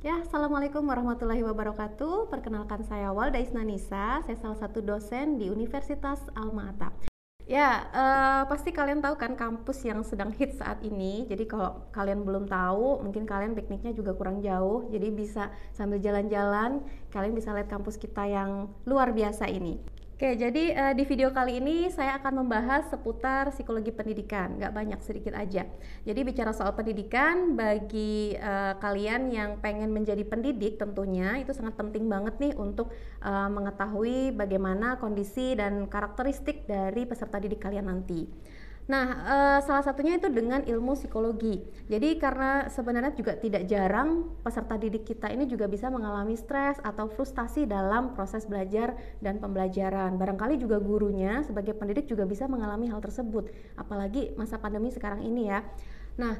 Ya, Assalamualaikum warahmatullahi wabarakatuh. Perkenalkan saya Walda Isnanisa, saya salah satu dosen di Universitas Alma-Ata. Ya, pasti kalian tahu kan kampus yang sedang hit saat ini. Jadi kalau kalian belum tahu, mungkin kalian pikniknya juga kurang jauh. Jadi bisa sambil jalan-jalan, kalian bisa lihat kampus kita yang luar biasa ini. Oke, jadi di video kali ini saya akan membahas seputar psikologi pendidikan, nggak banyak, sedikit aja. Jadi bicara soal pendidikan, bagi kalian yang pengen menjadi pendidik tentunya itu sangat penting banget nih untuk mengetahui bagaimana kondisi dan karakteristik dari peserta didik kalian nanti. Nah, salah satunya itu dengan ilmu psikologi. Jadi karena sebenarnya juga tidak jarang peserta didik kita ini juga bisa mengalami stres atau frustasi dalam proses belajar dan pembelajaran. Barangkali juga gurunya sebagai pendidik juga bisa mengalami hal tersebut, apalagi masa pandemi sekarang ini ya. Nah,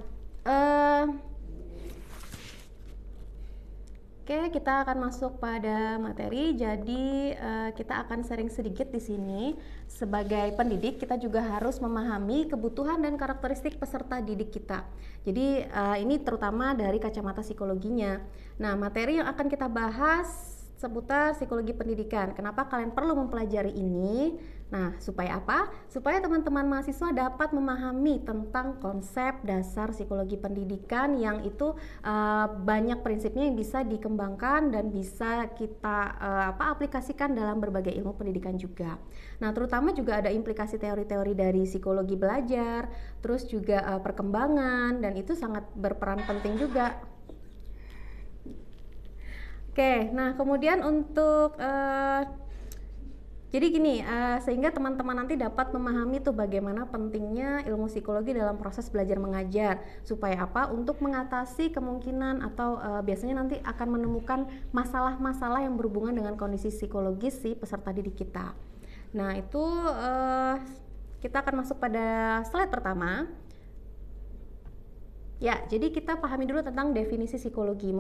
Oke, kita akan masuk pada materi. Jadi, kita akan sharing sedikit di sini. Sebagai pendidik, kita juga harus memahami kebutuhan dan karakteristik peserta didik kita. Jadi, ini terutama dari kacamata psikologinya. Nah, materi yang akan kita bahas seputar psikologi pendidikan. Kenapa kalian perlu mempelajari ini? Nah, supaya apa? Supaya teman-teman mahasiswa dapat memahami tentang konsep dasar psikologi pendidikan yang itu banyak prinsipnya yang bisa dikembangkan dan bisa kita aplikasikan dalam berbagai ilmu pendidikan juga. Nah, terutama juga ada implikasi teori-teori dari psikologi belajar, terus juga perkembangan, dan itu sangat berperan penting juga. Oke, nah kemudian untuk jadi gini, sehingga teman-teman nanti dapat memahami tuh bagaimana pentingnya ilmu psikologi dalam proses belajar mengajar. Supaya apa? Untuk mengatasi kemungkinan atau biasanya nanti akan menemukan masalah-masalah yang berhubungan dengan kondisi psikologis si peserta didik kita. Nah, itu kita akan masuk pada slide pertama. Ya, jadi kita pahami dulu tentang definisi psikologi.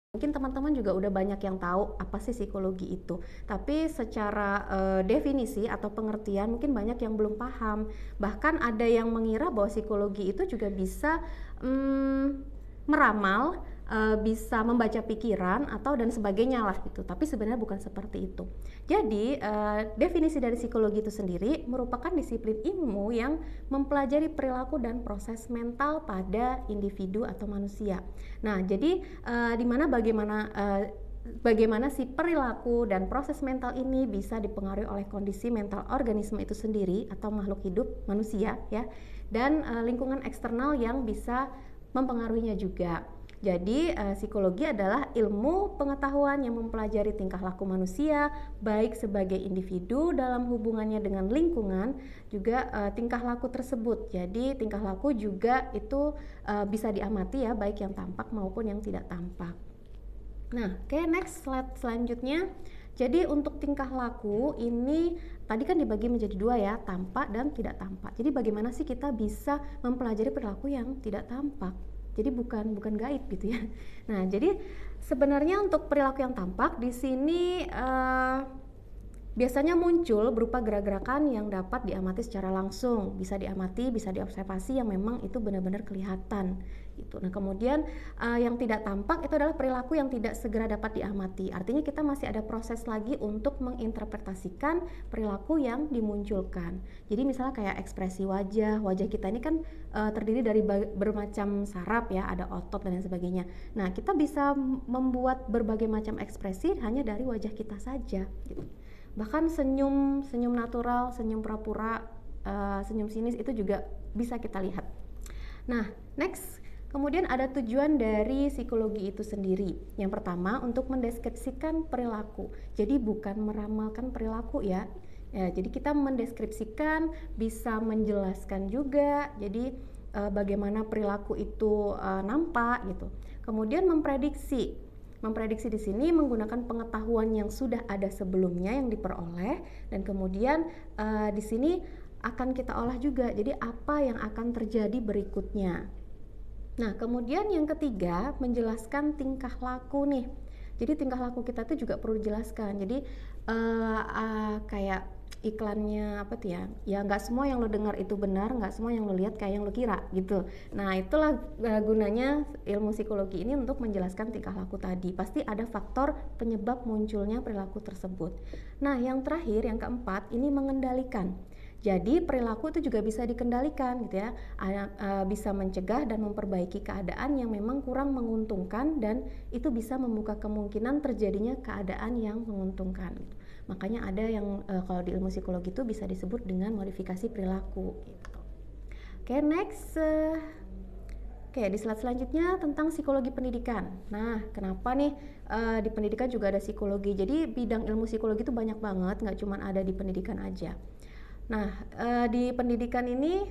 Mungkin teman-teman juga udah banyak yang tahu apa sih psikologi itu, tapi secara definisi atau pengertian mungkin banyak yang belum paham. Bahkan ada yang mengira bahwa psikologi itu juga bisa meramal, bisa membaca pikiran atau dan sebagainya lah gitu. Tapi sebenarnya bukan seperti itu. Jadi definisi dari psikologi itu sendiri merupakan disiplin ilmu yang mempelajari perilaku dan proses mental pada individu atau manusia. Nah, jadi bagaimana si perilaku dan proses mental ini bisa dipengaruhi oleh kondisi mental organisme itu sendiri atau makhluk hidup manusia ya, dan lingkungan eksternal yang bisa mempengaruhinya juga. Jadi psikologi adalah ilmu pengetahuan yang mempelajari tingkah laku manusia baik sebagai individu dalam hubungannya dengan lingkungan, juga tingkah laku tersebut. Jadi tingkah laku juga itu bisa diamati ya, baik yang tampak maupun yang tidak tampak. Nah, oke, next slide selanjutnya. Jadi untuk tingkah laku ini tadi kan dibagi menjadi dua ya, tampak dan tidak tampak. Jadi bagaimana sih kita bisa mempelajari perilaku yang tidak tampak? Jadi bukan gaib gitu ya. Nah, jadi sebenarnya untuk perilaku yang tampak di sini biasanya muncul berupa gerak-gerakan yang dapat diamati secara langsung, bisa diamati, bisa diobservasi yang memang itu benar-benar kelihatan gitu. Nah, kemudian yang tidak tampak itu adalah perilaku yang tidak segera dapat diamati. Artinya kita masih ada proses lagi untuk menginterpretasikan perilaku yang dimunculkan. Jadi misalnya kayak ekspresi wajah kita ini kan terdiri dari bermacam saraf ya, ada otot dan lain sebagainya. Nah, kita bisa membuat berbagai macam ekspresi hanya dari wajah kita saja gitu. Bahkan senyum natural, senyum pura-pura, senyum sinis itu juga bisa kita lihat. Nah, next, kemudian ada tujuan dari psikologi itu sendiri. Yang pertama, untuk mendeskripsikan perilaku. Jadi bukan meramalkan perilaku ya. Jadi kita mendeskripsikan, bisa menjelaskan juga. Jadi bagaimana perilaku itu nampak gitu. Kemudian memprediksi di sini menggunakan pengetahuan yang sudah ada sebelumnya yang diperoleh, dan kemudian di sini akan kita olah juga. Jadi apa yang akan terjadi berikutnya. Nah, kemudian yang ketiga, menjelaskan tingkah laku nih. Jadi tingkah laku kita itu juga perlu dijelaskan. Jadi kayak iklannya apa tuh ya, ya nggak semua yang lo dengar itu benar, nggak semua yang lo lihat kayak yang lo kira gitu. Nah itulah gunanya ilmu psikologi ini untuk menjelaskan tingkah laku tadi. Pasti ada faktor penyebab munculnya perilaku tersebut. Nah yang terakhir, yang keempat, ini mengendalikan. Jadi perilaku itu juga bisa dikendalikan gitu ya, bisa mencegah dan memperbaiki keadaan yang memang kurang menguntungkan, dan itu bisa membuka kemungkinan terjadinya keadaan yang menguntungkan gitu. Makanya ada yang kalau di ilmu psikologi itu bisa disebut dengan modifikasi perilaku gitu. Oke, next. Oke, di slide selanjutnya tentang psikologi pendidikan. Nah, kenapa nih di pendidikan juga ada psikologi? Jadi bidang ilmu psikologi itu banyak banget, nggak cuma ada di pendidikan aja. Nah, di pendidikan ini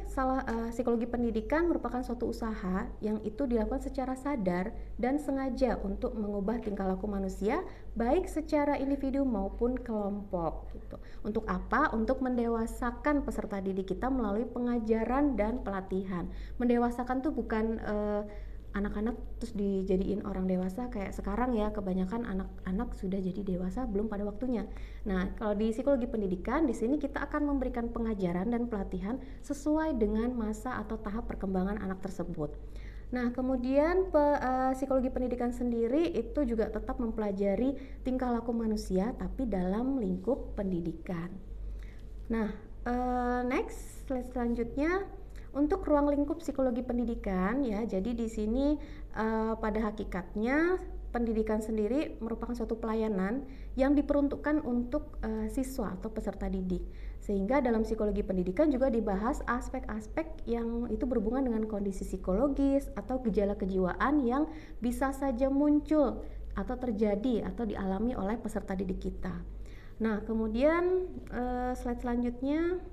psikologi pendidikan merupakan suatu usaha yang itu dilakukan secara sadar dan sengaja untuk mengubah tingkah laku manusia, baik secara individu maupun kelompok gitu. Untuk apa? Untuk mendewasakan peserta didik kita melalui pengajaran dan pelatihan. Mendewasakan tuh bukan anak-anak terus dijadiin orang dewasa kayak sekarang ya, kebanyakan anak-anak sudah jadi dewasa belum pada waktunya. Nah, kalau di psikologi pendidikan di sini kita akan memberikan pengajaran dan pelatihan sesuai dengan masa atau tahap perkembangan anak tersebut. Nah, kemudian psikologi pendidikan sendiri itu juga tetap mempelajari tingkah laku manusia tapi dalam lingkup pendidikan. Nah, next slide selanjutnya untuk ruang lingkup psikologi pendidikan ya. Jadi di sini pada hakikatnya pendidikan sendiri merupakan suatu pelayanan yang diperuntukkan untuk siswa atau peserta didik. Sehingga dalam psikologi pendidikan juga dibahas aspek-aspek yang itu berhubungan dengan kondisi psikologis atau gejala kejiwaan yang bisa saja muncul atau terjadi atau dialami oleh peserta didik kita. Nah, kemudian slide selanjutnya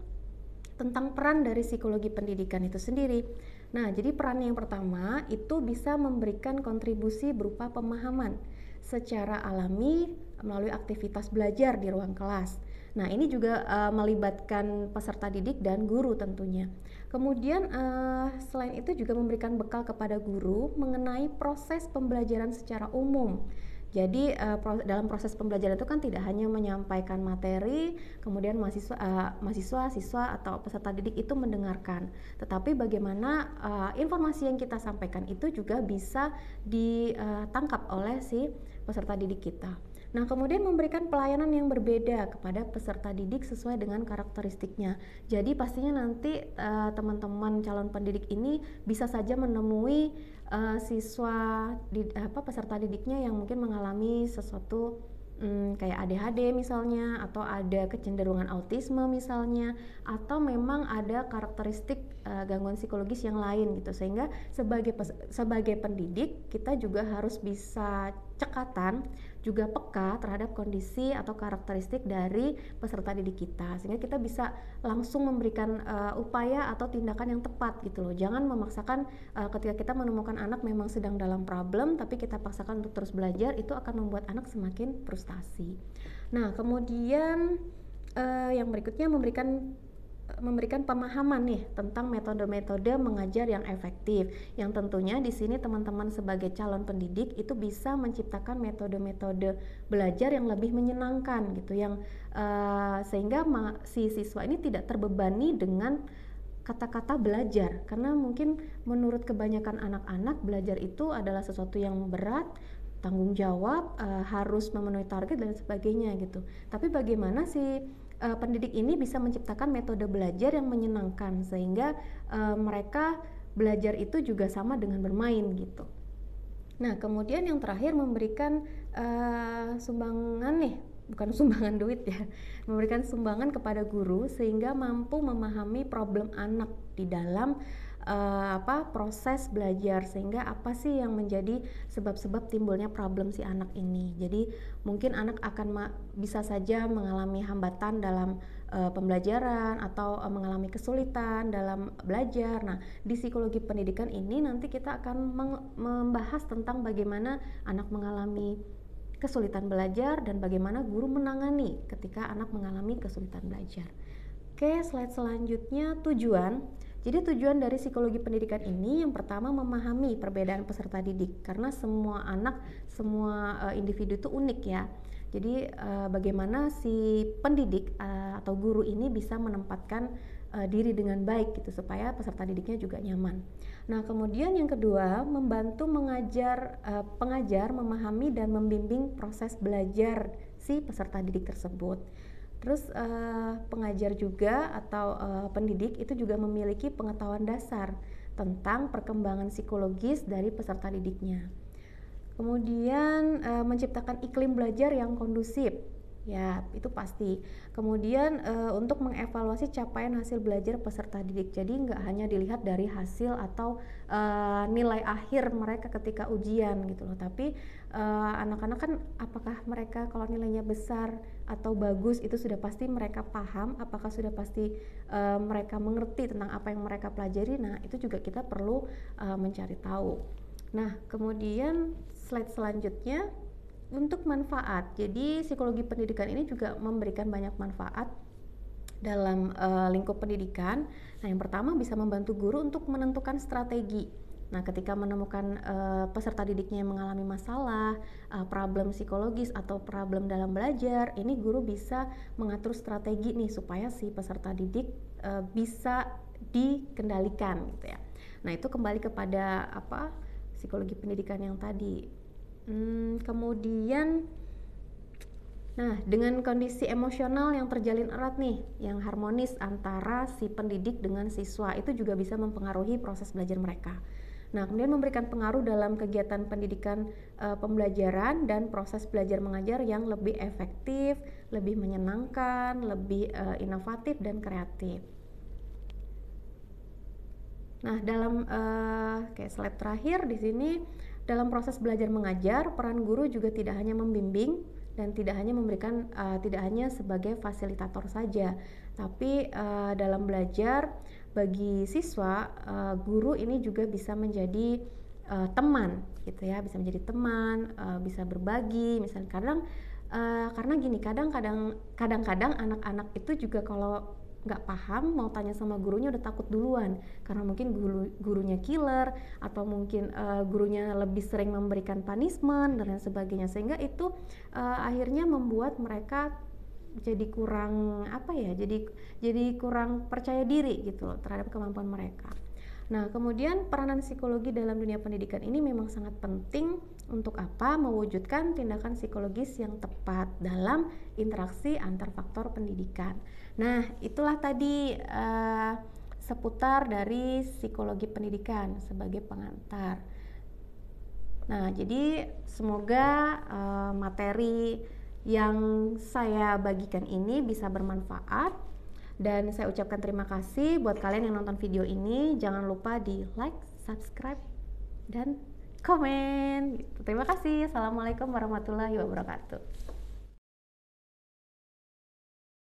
tentang peran dari psikologi pendidikan itu sendiri. Nah, jadi peran yang pertama itu bisa memberikan kontribusi berupa pemahaman secara alami melalui aktivitas belajar di ruang kelas. Nah, ini juga melibatkan peserta didik dan guru tentunya. Kemudian selain itu juga memberikan bekal kepada guru mengenai proses pembelajaran secara umum. Jadi dalam proses pembelajaran itu kan tidak hanya menyampaikan materi, kemudian mahasiswa, siswa atau peserta didik itu mendengarkan, tetapi bagaimana informasi yang kita sampaikan itu juga bisa ditangkap oleh si peserta didik kita. Nah, kemudian memberikan pelayanan yang berbeda kepada peserta didik sesuai dengan karakteristiknya. Jadi pastinya nanti teman-teman calon pendidik ini bisa saja menemui peserta didiknya yang mungkin mengalami sesuatu kayak ADHD misalnya, atau ada kecenderungan autisme misalnya, atau memang ada karakteristik gangguan psikologis yang lain gitu. Sehingga sebagai pendidik kita juga harus bisa cekatan, juga peka terhadap kondisi atau karakteristik dari peserta didik kita, sehingga kita bisa langsung memberikan upaya atau tindakan yang tepat gitu loh. Jangan memaksakan ketika kita menemukan anak memang sedang dalam problem tapi kita paksakan untuk terus belajar, itu akan membuat anak semakin frustasi. Nah, kemudian yang berikutnya memberikan pemahaman nih tentang metode-metode mengajar yang efektif, yang tentunya di sini teman-teman sebagai calon pendidik itu bisa menciptakan metode-metode belajar yang lebih menyenangkan gitu, yang sehingga si siswa ini tidak terbebani dengan kata-kata belajar, karena mungkin menurut kebanyakan anak-anak belajar itu adalah sesuatu yang berat, tanggung jawab, harus memenuhi target dan sebagainya gitu. Tapi bagaimana sih pendidik ini bisa menciptakan metode belajar yang menyenangkan sehingga mereka belajar itu juga sama dengan bermain gitu. Nah, kemudian yang terakhir memberikan sumbangan nih, bukan sumbangan duit ya, memberikan sumbangan kepada guru sehingga mampu memahami problem anak di dalam proses belajar, sehingga apa sih yang menjadi sebab-sebab timbulnya problem si anak ini. Jadi mungkin anak akan bisa saja mengalami hambatan dalam pembelajaran atau mengalami kesulitan dalam belajar. Nah, di psikologi pendidikan ini nanti kita akan membahas tentang bagaimana anak mengalami kesulitan belajar dan bagaimana guru menangani ketika anak mengalami kesulitan belajar. Oke, slide selanjutnya tujuan. Jadi tujuan dari psikologi pendidikan ini yang pertama memahami perbedaan peserta didik, karena semua anak, semua individu itu unik ya. Jadi bagaimana si pendidik atau guru ini bisa menempatkan diri dengan baik gitu supaya peserta didiknya juga nyaman. Nah, kemudian yang kedua, membantu pengajar memahami dan membimbing proses belajar si peserta didik tersebut. Terus pengajar juga atau pendidik itu juga memiliki pengetahuan dasar tentang perkembangan psikologis dari peserta didiknya. Kemudian menciptakan iklim belajar yang kondusif, ya itu pasti. Kemudian untuk mengevaluasi capaian hasil belajar peserta didik, jadi nggak hanya dilihat dari hasil atau nilai akhir mereka ketika ujian gitu loh, tapi anak-anak kan apakah mereka kalau nilainya besar atau bagus itu sudah pasti mereka paham, apakah sudah pasti mereka mengerti tentang apa yang mereka pelajari. Nah itu juga kita perlu mencari tahu. Nah kemudian slide selanjutnya untuk manfaat. Jadi psikologi pendidikan ini juga memberikan banyak manfaat dalam lingkup pendidikan. Nah, yang pertama bisa membantu guru untuk menentukan strategi. Nah, ketika menemukan peserta didiknya yang mengalami masalah, problem psikologis atau problem dalam belajar, ini guru bisa mengatur strategi nih supaya si peserta didik bisa dikendalikan gitu ya. Nah, itu kembali kepada psikologi pendidikan yang tadi. Kemudian dengan kondisi emosional yang terjalin erat nih, yang harmonis antara si pendidik dengan siswa, itu juga bisa mempengaruhi proses belajar mereka. Nah, kemudian memberikan pengaruh dalam kegiatan pendidikan pembelajaran dan proses belajar mengajar yang lebih efektif, lebih menyenangkan, lebih inovatif dan kreatif. Nah, dalam kayak slide terakhir di sini, dalam proses belajar mengajar, peran guru juga tidak hanya membimbing dan tidak hanya sebagai fasilitator saja, tapi dalam belajar bagi siswa, guru ini juga bisa menjadi teman, gitu ya, bisa menjadi teman, bisa berbagi, misalnya karena gini, kadang-kadang anak-anak itu juga kalau nggak paham mau tanya sama gurunya udah takut duluan karena mungkin gurunya killer atau mungkin gurunya lebih sering memberikan punishment dan lain sebagainya, sehingga itu akhirnya membuat mereka jadi kurang jadi kurang percaya diri gitu loh terhadap kemampuan mereka. Nah, kemudian peranan psikologi dalam dunia pendidikan ini memang sangat penting untuk mewujudkan tindakan psikologis yang tepat dalam interaksi antar faktor pendidikan. Nah, itulah tadi seputar dari psikologi pendidikan sebagai pengantar. Nah, jadi semoga materi yang saya bagikan ini bisa bermanfaat. Dan saya ucapkan terima kasih buat kalian yang nonton video ini. Jangan lupa di like, subscribe, dan komen. Terima kasih. Assalamualaikum warahmatullahi wabarakatuh.